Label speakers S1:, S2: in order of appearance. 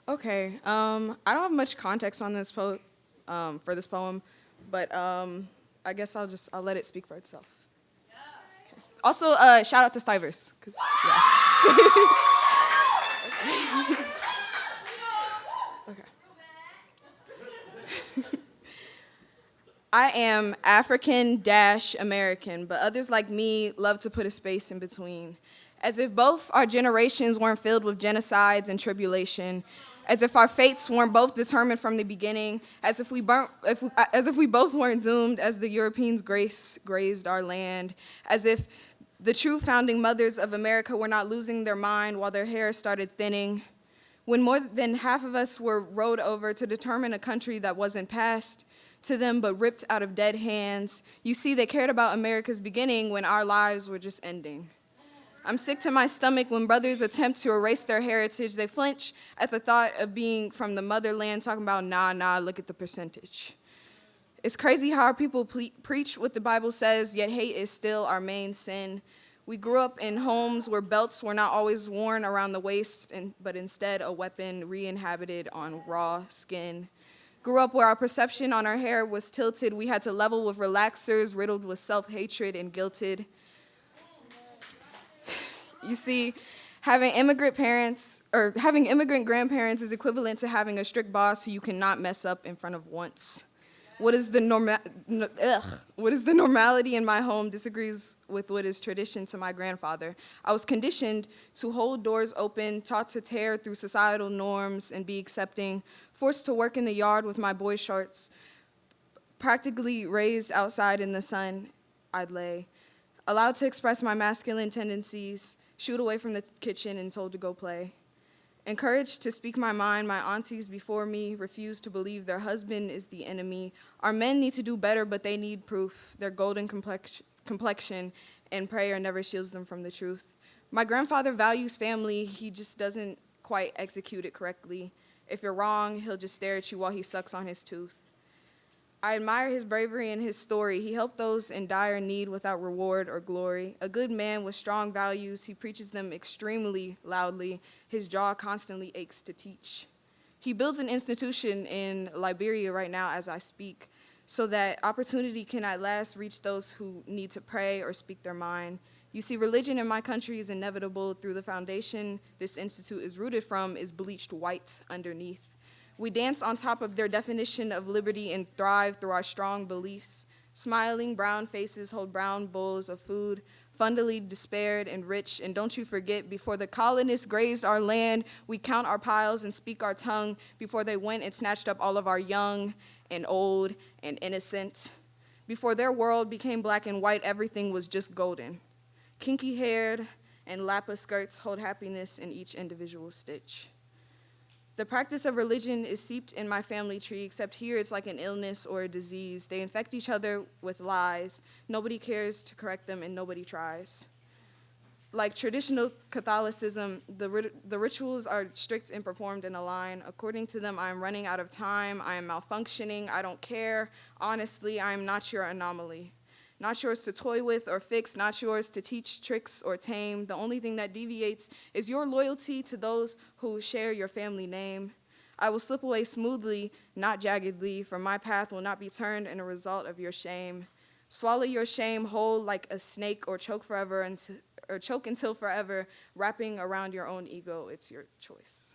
S1: Okay. I don't have much context on this for this poem, but I guess I'll let it speak for itself. Okay. Also, shout out to Stivers, 'cause yeah. Okay. I am African-American, but others like me love to put a space in between. As if both our generations weren't filled with genocides and tribulation, as if our fates weren't both determined from the beginning, as if we both weren't doomed as the Europeans grazed our land, as if the true founding mothers of America were not losing their mind while their hair started thinning, when more than half of us were rowed over to determine a country that wasn't passed to them but ripped out of dead hands. You see, they cared about America's beginning when our lives were just ending. I'm sick to my stomach when brothers attempt to erase their heritage. They flinch at the thought of being from the motherland, talking about, nah, look at the percentage. It's crazy how our people preach what the Bible says, yet hate is still our main sin. We grew up in homes where belts were not always worn around the waist, but instead a weapon re-inhabited on raw skin. Grew up where our perception on our hair was tilted. We had to level with relaxers riddled with self-hatred and guilted. You see, having immigrant grandparents is equivalent to having a strict boss who you cannot mess up in front of once. What is the normality in my home disagrees with what is tradition to my grandfather. I was conditioned to hold doors open, taught to tear through societal norms and be accepting, forced to work in the yard with my boy shorts, practically raised outside in the sun, I'd lay, allowed to express my masculine tendencies, shooed away from the kitchen and told to go play. Encouraged to speak my mind, my aunties before me refused to believe their husband is the enemy. Our men need to do better, but they need proof. Their golden complexion and prayer never shields them from the truth. My grandfather values family, he just doesn't quite execute it correctly. If you're wrong, he'll just stare at you while he sucks on his tooth. I admire his bravery and his story. He helped those in dire need without reward or glory. A good man with strong values, he preaches them extremely loudly. His jaw constantly aches to teach. He builds an institution in Liberia right now as I speak, so that opportunity can at last reach those who need to pray or speak their mind. You see, religion in my country is inevitable. Through the foundation this institute is rooted from is bleached white underneath. We dance on top of their definition of liberty and thrive through our strong beliefs. Smiling brown faces hold brown bowls of food, fundily despaired and rich. And don't you forget, before the colonists grazed our land, we count our piles and speak our tongue before they went and snatched up all of our young and old and innocent. Before their world became black and white, everything was just golden. Kinky-haired and lappa skirts hold happiness in each individual stitch. The practice of religion is seeped in my family tree, except here it's like an illness or a disease. They infect each other with lies. Nobody cares to correct them, and nobody tries. Like traditional Catholicism, the rituals are strict and performed in a line. According to them, I am running out of time. I am malfunctioning. I don't care. Honestly, I am not your anomaly. Not yours to toy with or fix, not yours to teach tricks or tame. The only thing that deviates is your loyalty to those who share your family name. I will slip away smoothly, not jaggedly, for my path will not be turned in a result of your shame. Swallow your shame whole like a snake or choke until forever, wrapping around your own ego. It's your choice.